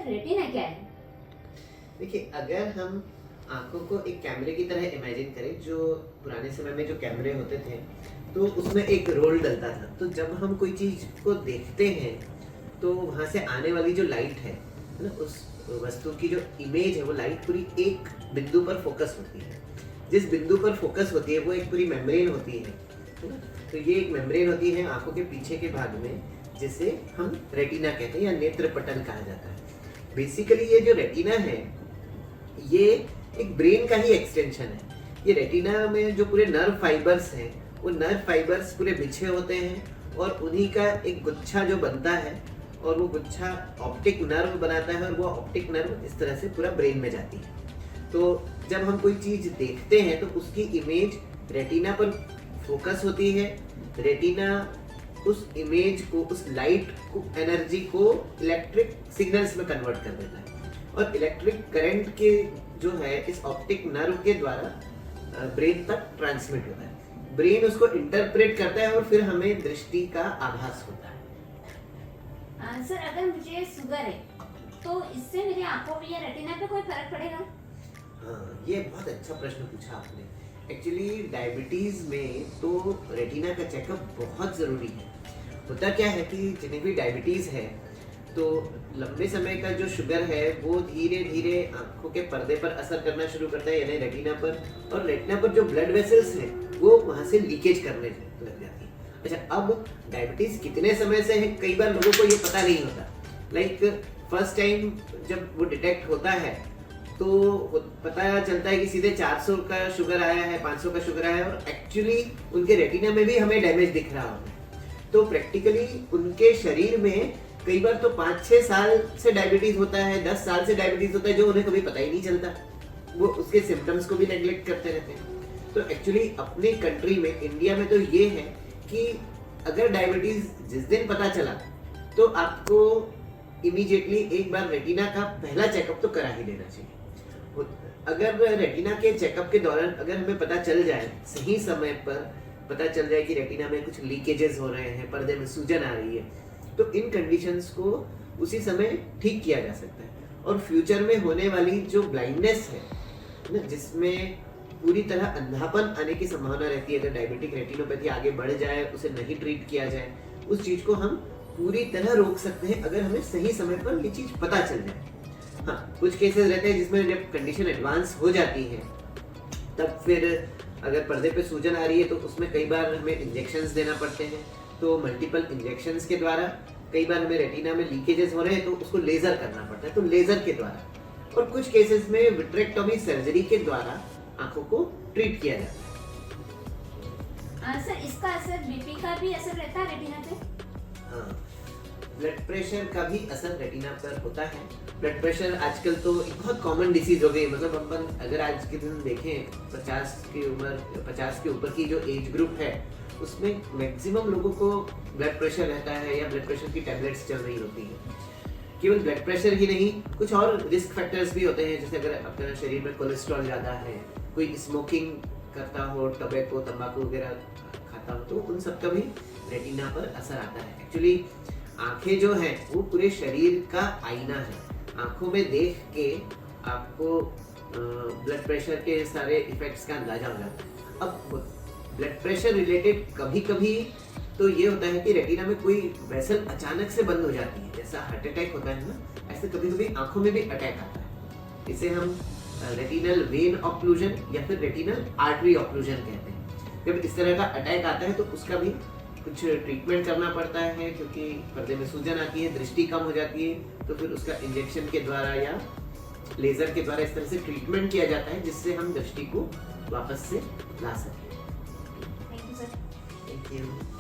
Retina क्या है? देखिए, अगर हम आंखों को एक कैमरे की तरह इमेजिन करें, जो पुराने समय में जो कैमरे होते थे, तो उसमें एक रोल डलता था। तो जब हम कोई चीज़ को देखते हैं, तो वहाँ से आने वाली जो लाइट है ना, उस वस्तु की जो इमेज है, वो लाइट पूरी एक बिंदु पर फोकस होती है। जिस बिंदु पर फोकस होती है, वो एक पूरी मेम्ब्रेन होती है ना? तो ये एक मेम्ब्रेन होती है आंखों के पीछे के भाग में, जिसे हम रेटिना कहते हैं या नेत्र पटल कहा जाता है। बेसिकली ये जो रेटिना है, ये एक ब्रेन का ही एक्सटेंशन है। ये रेटिना में जो पूरे नर्व फाइबर्स हैं, वो नर्व फाइबर्स पूरे बिछे होते हैं और उन्हीं का एक गुच्छा जो बनता है, और वो गुच्छा ऑप्टिक नर्व बनाता है, और वो ऑप्टिक नर्व इस तरह से पूरा ब्रेन में जाती है। तो जब हम कोई चीज देखते हैं, तो उसकी इमेज रेटिना पर फोकस होती है। रेटिना उस इमेज को, उस लाइट को, एनर्जी को इलेक्ट्रिक सिग्नल्स में कन्वर्ट कर देता है, और इलेक्ट्रिक करंट के जो है इस ऑप्टिक नर्व के द्वारा ब्रेन तक ट्रांसमिट होता है। ब्रेन उसको इंटरप्रेट करता है और फिर हमें दृष्टि का आभास होता है। सर, अगर मुझे शुगर है तो इससे मेरी आंखों पे या रेटिना पे कोई फर्क पड़ेगा? हाँ, ये बहुत अच्छा प्रश्न पूछा आपने। एक्चुअली डायबिटीज में तो रेटिना का चेकअप बहुत जरूरी है। होता क्या है कि जिन्हें भी डायबिटीज है, तो लंबे समय का जो शुगर है वो धीरे धीरे आंखों के पर्दे पर असर करना शुरू करता है, यानी रेटिना पर। और रेटिना पर जो ब्लड वेसल्स हैं, वो वहां से लीकेज करने लग जाती है। अच्छा, अब डायबिटीज कितने समय से है, कई बार लोगों को ये पता नहीं होता। लाइक फर्स्ट टाइम जब वो डिटेक्ट होता है, तो पता चलता है कि सीधे 400 का शुगर आया है, 500 का शुगर आया है, और एक्चुअली उनके रेटिना में भी हमें डैमेज दिख रहा होता है। तो प्रैक्टिकली उनके शरीर में कई बार तो 5-6 साल से डायबिटीज होता है, 10 साल से डायबिटीज होता है, जो उन्हें कभी पता ही नहीं चलता। वो उसके सिम्टम्स को भी नेग्लेक्ट करते रहते हैं। तो एक्चुअली अपने कंट्री में, इंडिया में, तो ये है कि अगर डायबिटीज जिस दिन पता चला, तो आपको इमीडिएटली एक बार रेटिना का पहला चेकअप तो करा ही लेना चाहिए। अगर रेटिना के चेकअप के दौरान अगर हमें पता चल जाए, सही समय पर पता चल जाए कि रेटिना में कुछ लीकेजेस हो रहे हैं, पर्दे में सूजन आ रही है, तो इन कंडीशंस को उसी समय ठीक किया जा सकता है। और फ्यूचर में होने वाली जो ब्लाइंडनेस है ना, जिसमें पूरी तरह अंधापन आने की संभावना रहती है, अगर डायबिटिक रेटिनोपैथी आगे बढ़ जाए, उसे नहीं ट्रीट किया जाए, उस चीज को हम पूरी तरह रोक सकते हैं, अगर हमें सही समय पर ये चीज पता चल जाए। हाँ, कुछ केसेस रहते हैं जिसमें जब कंडीशन एडवांस हो जाती है, तब फिर अगर पर्दे पे सूजन आ रही है, तो उसमें कई बार हमें इंजेक्शंस देना पड़ते हैं। तो मल्टीपल इंजेक्शंस के द्वारा कई बार हमें रेटिना में लीकेजेस हो रहे हैं, तो उसको लेजर करना पड़ता है, तो लेजर के द्वारा। और कुछ केसेस में विट्रेक्टोमी सर्जरी के द्वारा आंखों को ट्रीट किया जाता है। सर, इसका असर बीपी का भी असर रहता है रेटिना पे? हाँ, ब्लड प्रेशर का भी असर रेटिना पर होता है। ब्लड प्रेशर आजकल तो एक बहुत कॉमन डिसीज हो गई है। मतलब अपन अगर आज के दिन देखें, 50 की उम्र, 50 के ऊपर की जो एज ग्रुप है, उसमें मैक्सिमम लोगों को ब्लड प्रेशर रहता है या ब्लड प्रेशर की टैबलेट्स चल रही होती है। केवल ब्लड प्रेशर ही नहीं, कुछ और रिस्क फैक्टर्स भी होते हैं, जैसे अगर अपने शरीर में कोलेस्ट्रॉल ज़्यादा है, कोई स्मोकिंग करता हो, टबैको, तंबाकू वगैरह खाता हो, तो उन सब का भी रेटिना पर असर आता है। एक्चुअली आंखें जो हैं, वो पूरे शरीर का आईना है। आंखों में देख के आपको ब्लड प्रेशर के सारे इफेक्ट्स का अंदाजा हो जाता है। अब ब्लड प्रेशर रिलेटेड कभी कभी तो ये होता है कि रेटिना में कोई वेसल अचानक से बंद हो जाती है, जैसा हार्ट अटैक होता है ना, ऐसे कभी कभी आंखों में भी अटैक आता है। इसे हम रेटिनल वेन ऑक्लूजन या फिर रेटिनल आर्टरी ऑक्लूजन कहते हैं। जब इस तरह का अटैक आता है, तो उसका भी कुछ ट्रीटमेंट करना पड़ता है, क्योंकि पर्दे में सूजन आती है, दृष्टि कम हो जाती है, तो फिर उसका इंजेक्शन के द्वारा या लेजर के द्वारा इस तरह से ट्रीटमेंट किया जाता है, जिससे हम दृष्टि को वापस से ला सकें। Thank you sir. Thank you.